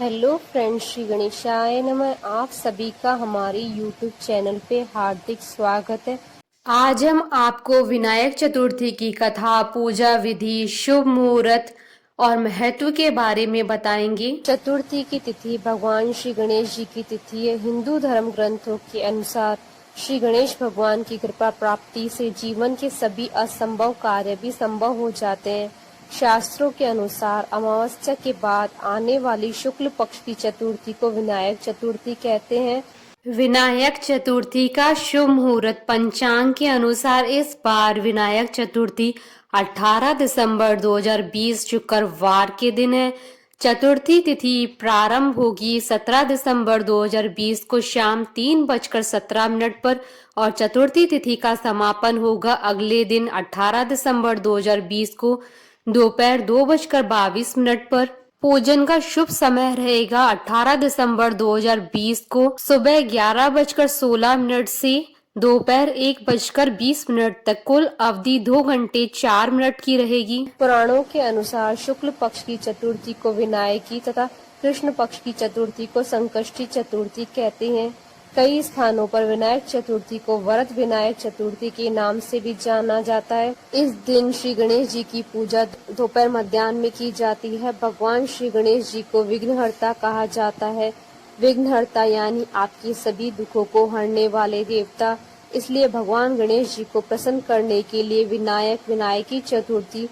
Hello friends, Shri गणेशाय नमः। आप सभी का हमारे यूट्यूब चैनल पे हार्दिक स्वागत है। आज हम आपको विनायक चतुर्थी की कथा, पूजा विधि, शुभ मुहूर्त और महत्व के बारे में बताएंगे। चतुर्थी की तिथि भगवान श्री गणेश जी की तिथि है। हिंदू धर्म ग्रंथों के अनुसार श्री गणेश भगवान की कृपा प्राप्ति से जीवन के सभी असंभव कार्य भी संभव हो जाते हैं। शास्त्रों के अनुसार अमावस्या के बाद आने वाली शुक्ल पक्ष की चतुर्थी को विनायक चतुर्थी कहते हैं। विनायक चतुर्थी का शुभ मुहूर्त पंचांग के अनुसार इस बार विनायक चतुर्थी 18 दिसंबर 2020 शुक्रवार के दिन है। चतुर्थी तिथि प्रारंभ होगी 17 दिसंबर 2020 को शाम 3:17 पर और चतुर्थी तिथि का समापन होगा अगले दिन 18 दिसंबर 2020 को दोपहर 2:22 पर। पूजन का शुभ समय रहेगा 18 दिसंबर 2020 को सुबह 11:16 से दोपहर 1:20 तक। कुल अवधि 2 घंटे 4 मिनट की रहेगी। पुराणों के अनुसार शुक्ल पक्ष की चतुर्थी को विनायकी तथा कृष्ण पक्ष की चतुर्थी को संकष्टी चतुर्थी कहते हैं। कई स्थानों पर विनायक चतुर्थी को वरद विनायक चतुर्थी के नाम से भी जाना जाता है। इस दिन श्री गणेश जी की पूजा दोपहर मध्याह्न में की जाती है। भगवान श्री गणेश जी को विघ्नहर्ता कहा जाता है। विघ्नहर्ता यानी आपके सभी दुखों को हरने वाले देवता। इसलिए भगवान गणेश जी को प्रसन्न करने के लिए विनायक, विनायकी चतुर्थी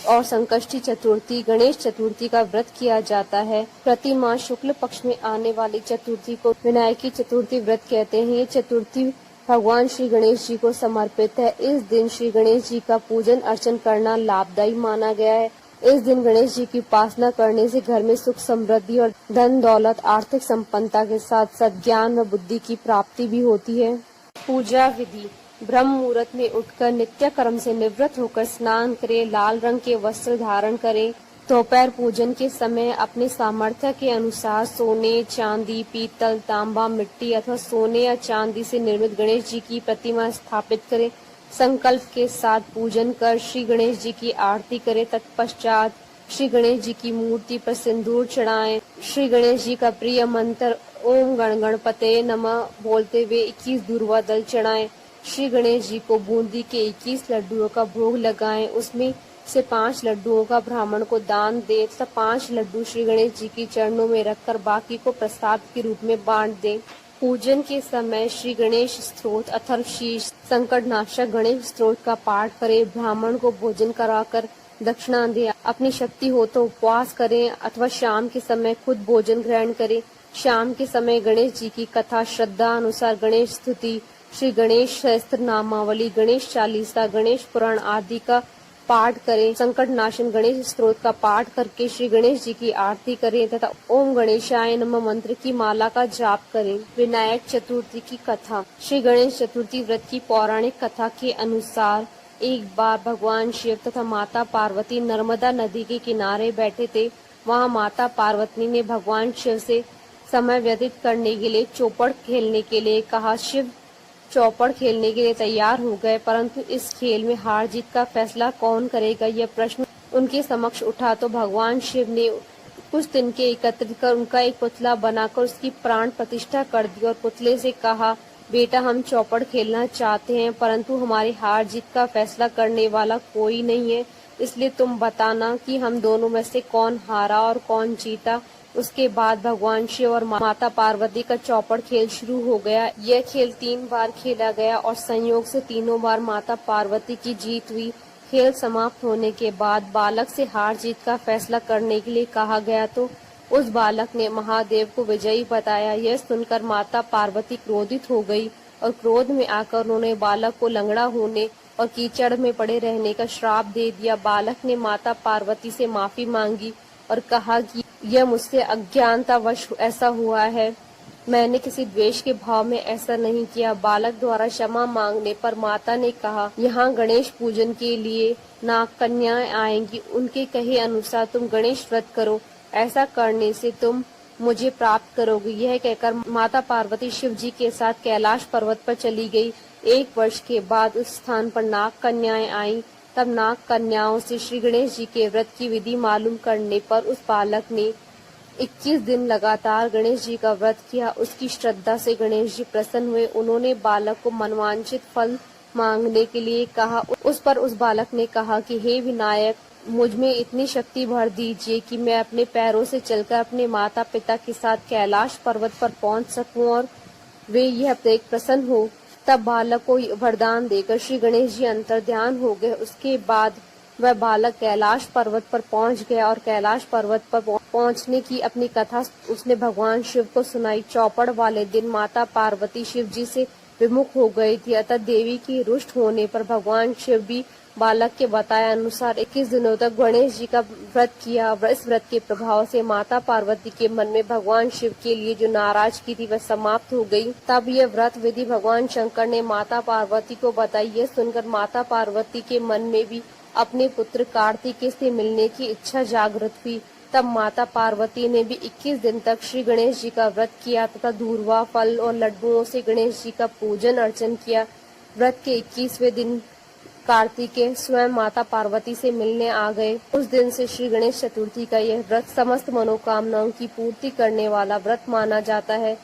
और संकष्टी चतुर्थी, गणेश चतुर्थी का व्रत किया जाता है। प्रति माह शुक्ल पक्ष में आने वाली चतुर्थी को विनायकी चतुर्थी व्रत कहते हैं। ये चतुर्थी भगवान श्री गणेश जी को समर्पित है। इस दिन श्री गणेश जी का पूजन अर्चन करना लाभदायी माना गया है। इस दिन गणेश जी की उपासना करने से घर में सुख समृद्धि और धन दौलत, आर्थिक संपन्नता के साथ साथ ज्ञान व बुद्धि की प्राप्ति भी होती है। पूजा विधि ब्रह्म मुहूर्त में उठकर नित्य कर्म से निवृत्त होकर स्नान करें, लाल रंग के वस्त्र धारण करें। दोपहर पूजन के समय अपने सामर्थ्य के अनुसार सोने, चांदी, पीतल, तांबा, मिट्टी अथवा सोने या चांदी से निर्मित गणेश जी की प्रतिमा स्थापित करें। संकल्प के साथ पूजन कर श्री गणेश जी की आरती करें। तत्पश्चात श्री गणेश जी की मूर्ति पर सिंदूर चढ़ाएं। श्री गणेश जी का प्रिय मंत्र ओम गण गणपते नमः बोलते हुए 21 दूर्वा दल चढ़ाएं। श्री गणेश जी को बूंदी के 21 लड्डुओं का भोग लगाएं। उसमें से 5 लड्डुओं का ब्राह्मण को दान दे तथा 5 लड्डू श्री गणेश जी की चरणों में रखकर बाकी को प्रसाद के रूप में बांट दें। पूजन के समय श्री गणेश स्तोत्र, अथर्वशीष, संकटनाशक गणेश स्तोत्र का पाठ करें। ब्राह्मण को भोजन कराकर दक्षिणा दें। अपनी शक्ति हो तो उपवास करें अथवा शाम के समय खुद भोजन ग्रहण करें। शाम के समय गणेश जी की कथा, श्रद्धा अनुसार गणेश स्तुति, श्री गणेश सहस्त्र नामावली, गणेश चालीसा, गणेश पुराण आदि का पाठ करें। संकट नाशन गणेश स्तोत्र का पाठ करके श्री गणेश जी की आरती करें तथा ओम गणेशाय नमः मंत्र की माला का जाप करें। विनायक चतुर्थी की कथा। श्री गणेश चतुर्थी व्रत की पौराणिक कथा के अनुसार एक बार भगवान शिव तथा माता पार्वती नर्मदा नदी के किनारे बैठे थे। वहाँ माता पार्वती ने भगवान शिव से समय व्यतीत करने के लिए चौपड़ खेलने के लिए कहा। शिव चौपड़ खेलने के लिए तैयार हो गए, परंतु इस खेल में हार जीत का फैसला कौन करेगा, यह प्रश्न उनके समक्ष उठा तो भगवान शिव ने कुछ तिनके एकत्रित कर उनका एक पुतला बनाकर उसकी प्राण प्रतिष्ठा कर दी और पुतले से कहा, बेटा हम चौपड़ खेलना चाहते हैं, परंतु हमारी हार जीत का फैसला करने वाला कोई नहीं है, इसलिए तुम बताना कि हम दोनों में से कौन हारा और कौन जीता। उसके बाद भगवान शिव और माता पार्वती का चौपड़ खेल शुरू हो गया। यह खेल 3 बार खेला गया और संयोग से तीनों बार माता पार्वती की जीत हुई। खेल समाप्त होने के बाद बालक से हार जीत का फैसला करने के लिए कहा गया तो उस बालक ने महादेव को विजयी बताया। यह सुनकर माता पार्वती क्रोधित हो गई और क्रोध में आकर उन्होंने बालक को लंगड़ा होने और कीचड़ में पड़े रहने का श्राप दे दिया। बालक ने माता पार्वती से माफी मांगी और कहा कि यह मुझसे अज्ञानतावश ऐसा हुआ है, मैंने किसी द्वेष के भाव में ऐसा नहीं किया। बालक द्वारा क्षमा मांगने पर माता ने कहा, यहाँ गणेश पूजन के लिए नाग कन्याएं आएंगी, उनके कहे अनुसार तुम गणेश व्रत करो, ऐसा करने से तुम मुझे प्राप्त करोगे। यह कहकर माता पार्वती शिव जी के साथ कैलाश पर्वत पर चली गई। 1 वर्ष के बाद उस स्थान पर नाग कन्याएं आईं। तब नाग कन्याओं से श्री गणेश जी के व्रत की विधि मालूम करने पर उस बालक ने 21 दिन लगातार गणेश जी का व्रत किया। उसकी श्रद्धा से गणेश जी प्रसन्न हुए। उन्होंने बालक को मनवांछित फल मांगने के लिए कहा। उस पर उस बालक ने कहा कि हे विनायक, मुझ में इतनी शक्ति भर दीजिए कि मैं अपने पैरों से चलकर अपने माता पिता के साथ कैलाश पर्वत पर पहुंच सकूं और वे यह देख प्रसन्न हो। तब बालक को वरदान देकर श्री गणेश जी अंतर्ध्यान हो गए। उसके बाद वह बालक कैलाश पर्वत पर पहुंच गया और कैलाश पर्वत पर पहुंचने की अपनी कथा उसने भगवान शिव को सुनाई। चौपड़ वाले दिन माता पार्वती शिव जी से विमुख हो गई थी, अतः देवी की रुष्ट होने पर भगवान शिव भी बालक के बताए अनुसार 21 दिनों तक गणेश जी का व्रत किया। इस व्रत के प्रभाव से माता पार्वती के मन में भगवान शिव के लिए जो नाराजगी थी वह समाप्त हो गई। तब यह व्रत विधि भगवान शंकर ने माता पार्वती को बताई। यह सुनकर माता पार्वती के मन में भी अपने पुत्र कार्तिकेय से मिलने की इच्छा जागृत हुई। तब माता पार्वती ने भी 21 दिन तक श्री गणेश जी का व्रत किया तथा धूर्वा, फल और लड्डुओं से गणेश जी का पूजन अर्चन किया। व्रत के 21वें दिन कार्तिकेय स्वयं माता पार्वती से मिलने आ गए। उस दिन से श्री गणेश चतुर्थी का यह व्रत समस्त मनोकामनाओं की पूर्ति करने वाला व्रत माना जाता है।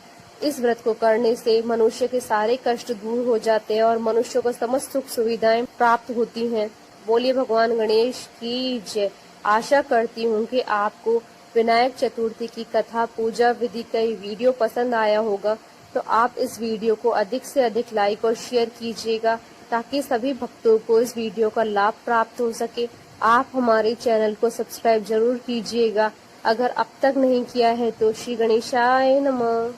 इस व्रत को करने से मनुष्य के सारे कष्ट दूर हो जाते हैं और मनुष्य को समस्त सुख सुविधाएं प्राप्त होती हैं। बोलिए भगवान गणेश की जय। आशा करती हूँ कि आपको विनायक चतुर्थी की कथा, पूजा विधि का ये वीडियो पसंद आया होगा। तो आप इस वीडियो को अधिक से अधिक लाइक और शेयर कीजिएगा ताकि सभी भक्तों को इस वीडियो का लाभ प्राप्त हो सके। आप हमारे चैनल को सब्सक्राइब जरूर कीजिएगा अगर अब तक नहीं किया है तो। श्री गणेशाय नमः।